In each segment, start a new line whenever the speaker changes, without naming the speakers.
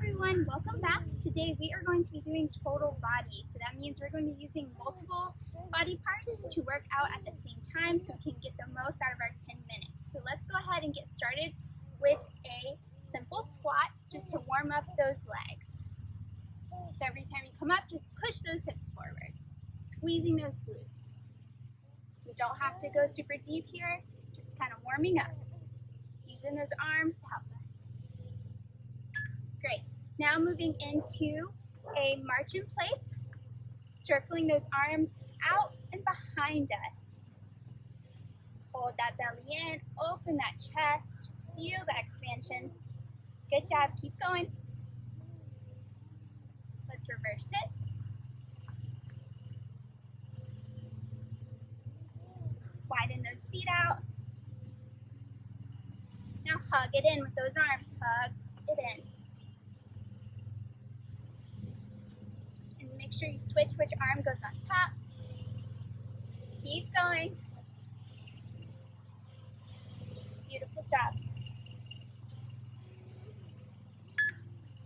everyone, welcome back. Today we are going to be doing total body. So that means we're going to be using multiple body parts to work out at the same time so we can get the most out of our 10 minutes. So let's go ahead and get started with a simple squat just to warm up those legs. So every time you come up, just push those hips forward, squeezing those glutes. We don't have to go super deep here, just kind of warming up, using those arms to help us. Great. Now moving into a march in place, circling those arms out and behind us. Hold that belly in, open that chest, feel that expansion. Good job, keep going. Let's reverse it. Widen those feet out. Now hug it in with those arms, hug it in. Make sure you switch which arm goes on top. Keep going. Beautiful job.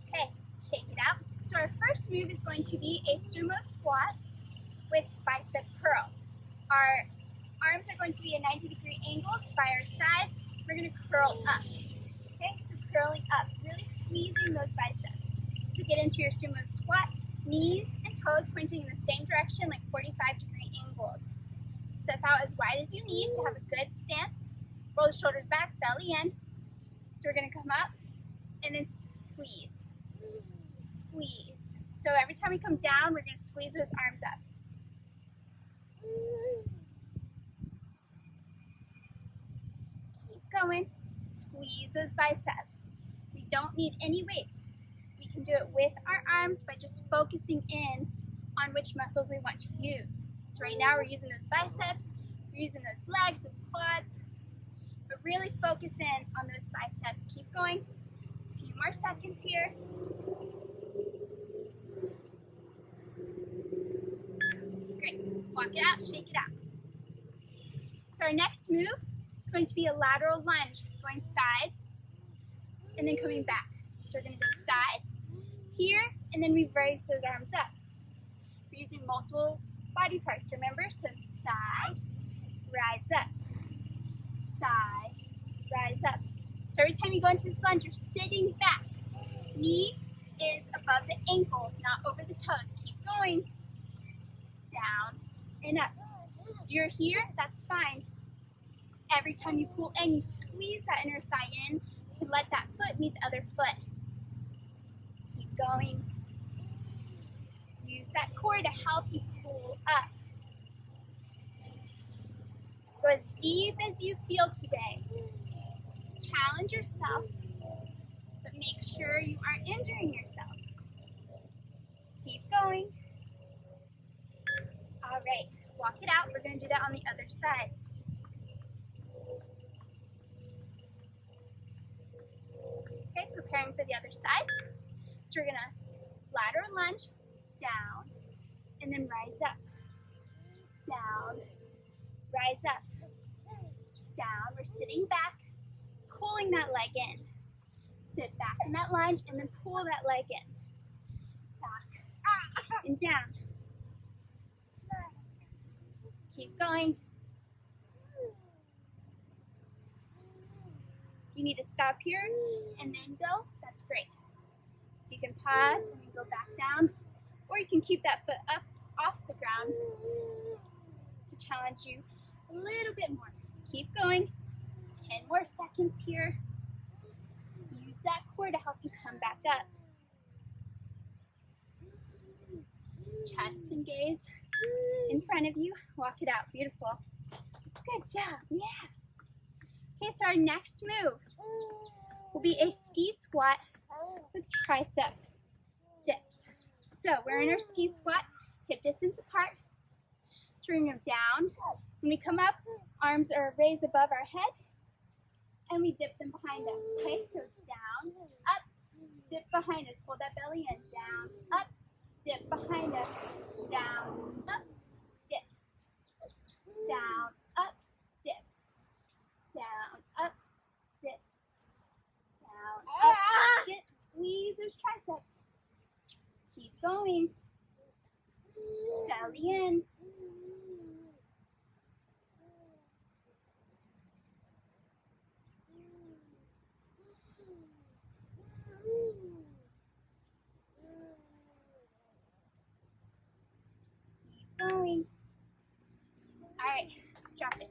Okay, shake it out. So our first move is going to be a sumo squat with bicep curls. Our arms are going to be at 90-degree angles by our sides. We're going to curl up. Okay, so curling up, really squeezing those biceps. To get into your sumo squat, knees and toes pointing in the same direction, like 45-degree angles. Step out as wide as you need to have a good stance. Roll the shoulders back, belly in. So we're going to come up and then squeeze. Squeeze. So every time we come down, we're going to squeeze those arms up. Keep going. Squeeze those biceps. We don't need any weights. We can do it with our arms by just focusing in on which muscles we want to use. So right now we're using those biceps, we're using those legs, those quads, but really focus in on those biceps. Keep going. A few more seconds here. Great. Walk it out, shake it out. So our next move is going to be a lateral lunge, going side and then coming back. So we're going to go side, here, and then we raise those arms up. We're using multiple body parts, remember? So side, rise up, side, rise up. So every time you go into this lunge, you're sitting back. Knee is above the ankle, not over the toes. Keep going. Down and up. You're here, that's fine. Every time you pull in, you squeeze that inner thigh in to let that foot meet the other foot. Keep going. Use that core to help you pull up. Go as deep as you feel today. Challenge yourself, but make sure you aren't injuring yourself. Keep going. All right, walk it out. We're going to do that on the other side. Okay, preparing for the other side. So we're gonna lateral lunge, down, and then rise up. Down, rise up. Down, we're sitting back, pulling that leg in. Sit back in that lunge and then pull that leg in. Back and down. Keep going. If you need to stop here and then go, that's great. So you can pause and then go back down, or you can keep that foot up off the ground to challenge you a little bit more. Keep going. 10 more seconds here. Use that core to help you come back up. Chest and gaze in front of you. Walk it out. Beautiful. Good job. Yeah. Okay, so our next move will be a ski squat with tricep dips. So we're in our ski squat, hip distance apart. So we're going to go down. When we come up, arms are raised above our head, and we dip them behind us. Okay, so down, up, dip behind us. Hold that belly in. Down, up, dip behind us. Down, up, dip. Down, up, dip. Down, up, dip. Down, up, dip. Squeeze those triceps. triceps. Keep going. Belly in. Keep going. All right, drop it.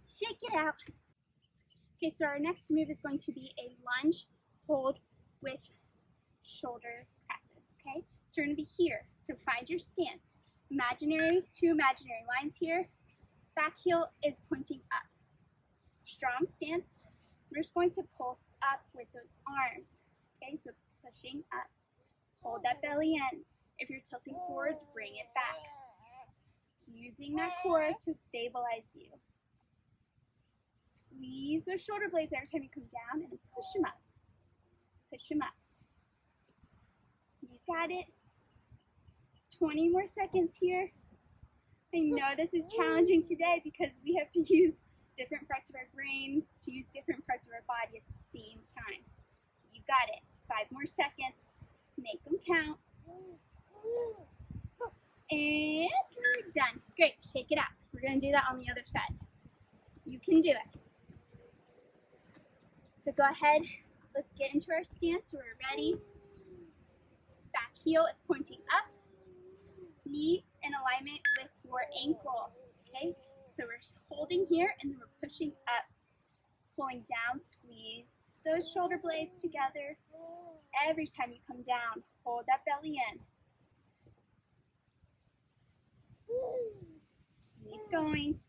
Shake it out. Okay, so our next move is going to be a lunge hold with shoulder presses, okay? So we're gonna be here, so find your stance. Two imaginary lines here. Back heel is pointing up. Strong stance. We're just going to pulse up with those arms, okay? So pushing up. Hold that belly in. If you're tilting forwards, bring it back. Using that core to stabilize you. Squeeze those shoulder blades every time you come down and then push them up. Push them up. You got it. 20 more seconds here. I know this is challenging today because we have to use different parts of our brain to use different parts of our body at the same time. You got it. 5 more seconds. Make them count. And we're done. Great. Shake it out. We're going to do that on the other side. You can do it. So go ahead. Let's get into our stance so we're ready. Back heel is pointing up. Knee in alignment with your ankle. Okay? So we're holding here and then we're pushing up. Pulling down, squeeze those shoulder blades together. Every time you come down, hold that belly in. Keep going.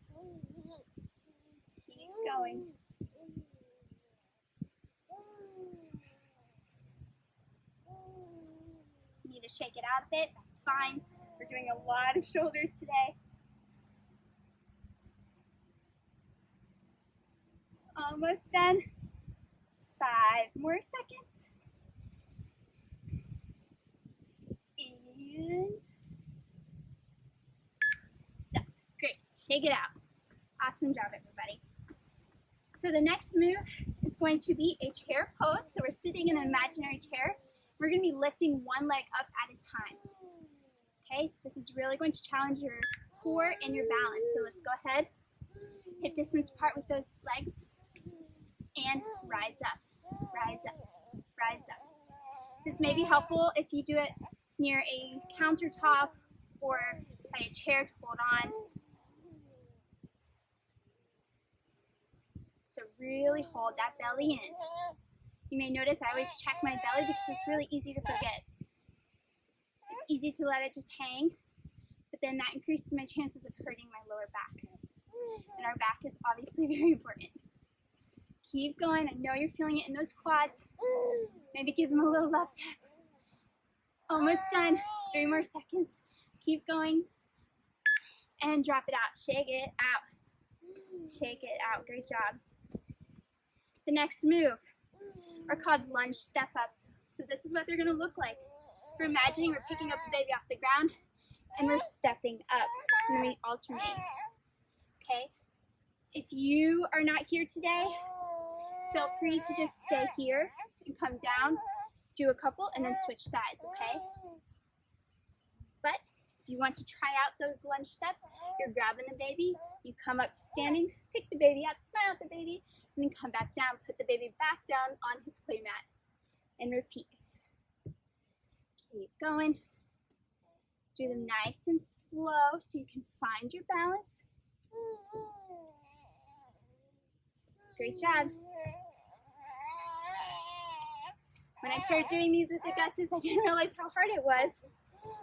Keep going. You need to shake it out a bit, that's fine. We're doing a lot of shoulders today. Almost done. 5 more seconds. And done. Great. Shake it out. Awesome job, everybody. So the next move is going to be a chair pose. So we're sitting in an imaginary chair. We're going to be lifting one leg up at a time. Okay, this is really going to challenge your core and your balance. So let's go ahead. Hip distance apart with those legs. And rise up, rise up, rise up. This may be helpful if you do it near a countertop or by a chair to hold on. So really hold that belly in. You may notice I always check my belly because it's really easy to forget. It's easy to let it just hang, but then that increases my chances of hurting my lower back. And our back is obviously very important. Keep going. I know you're feeling it in those quads. Maybe give them a little love tap. Almost done. 3 more seconds. Keep going. And drop it out. Shake it out. Shake it out. Great job. The next move are called lunge step-ups. So this is what they're going to look like. We're imagining we're picking up the baby off the ground and we're stepping up. And we alternate. Okay? If you are not here today, feel free to just stay here and come down, do a couple, and then switch sides, okay? But if you want to try out those lunge steps, you're grabbing the baby, you come up to standing, pick the baby up, smile at the baby, and then come back down, put the baby back down on his play mat, and repeat. Keep going. Do them nice and slow so you can find your balance. Great job. When I started doing these with Augustus, I didn't realize how hard it was,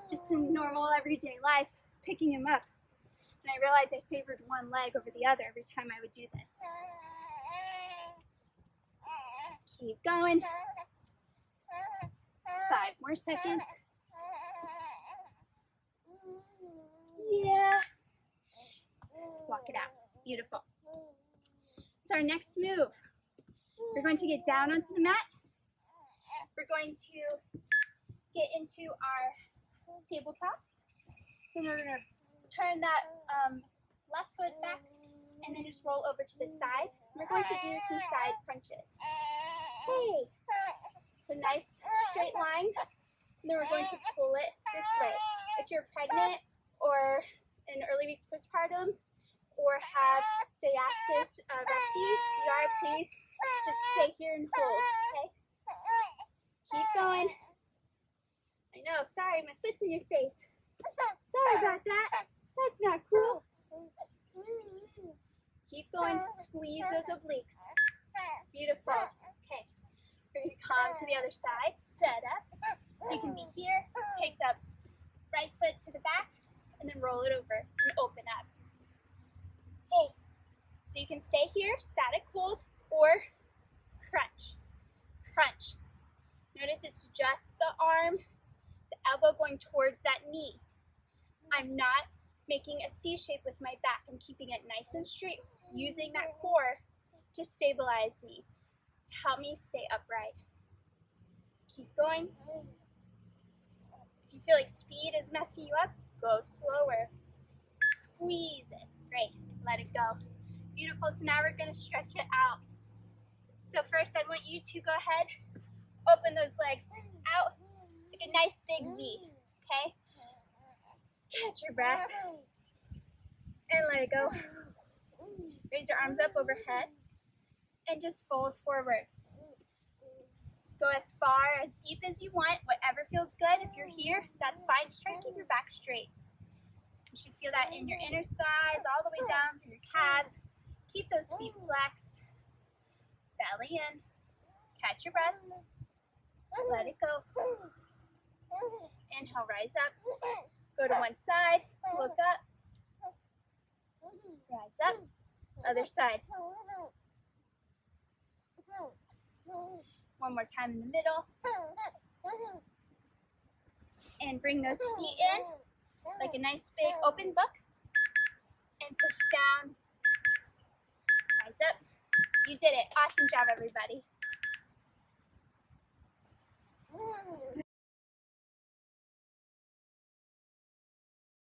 just in normal everyday life, picking him up. And I realized I favored one leg over the other every time I would do this. Keep going. 5 more seconds. Yeah. Walk it out. Beautiful. So our next move, we're going to get down onto the mat. We're going to get into our tabletop. Then we're going to turn that left foot back and then just roll over to the side. We're going to do some side crunches. Hey! So nice straight line. And then we're going to pull it this way. If you're pregnant or in early weeks postpartum or have diastasis recti, DR, please just stay here and hold, okay? Keep going. I know, sorry, my foot's in your face. Sorry about that. That's not cool. Keep going, squeeze those obliques. Beautiful. Okay, we're gonna come to the other side, set up. So you can be here, take the right foot to the back, and then roll it over and open up. Okay, so you can stay here, static hold, or crunch. Crunch. Notice it's just the arm, the elbow going towards that knee. I'm not making a C shape with my back. I'm keeping it nice and straight, using that core to stabilize me, to help me stay upright. Keep going. If you feel like speed is messing you up, go slower. Squeeze it. Great. Let it go. Beautiful. So now we're going to stretch it out. So first, I want you to go ahead, open those legs out like a nice big V. Okay? Catch your breath. And let it go. Raise your arms up overhead. And just fold forward. Go as far, as deep as you want, whatever feels good. If you're here, that's fine. Just try to keep your back straight. You should feel that in your inner thighs, all the way down through your calves. Keep those feet flexed. Belly in. Catch your breath. Let it go. Inhale, rise up. Go to one side. Look up. Rise up. Other side. One more time in the middle. And bring those feet in like a nice big open book. And push down. Rise up. You did it. Awesome job, everybody.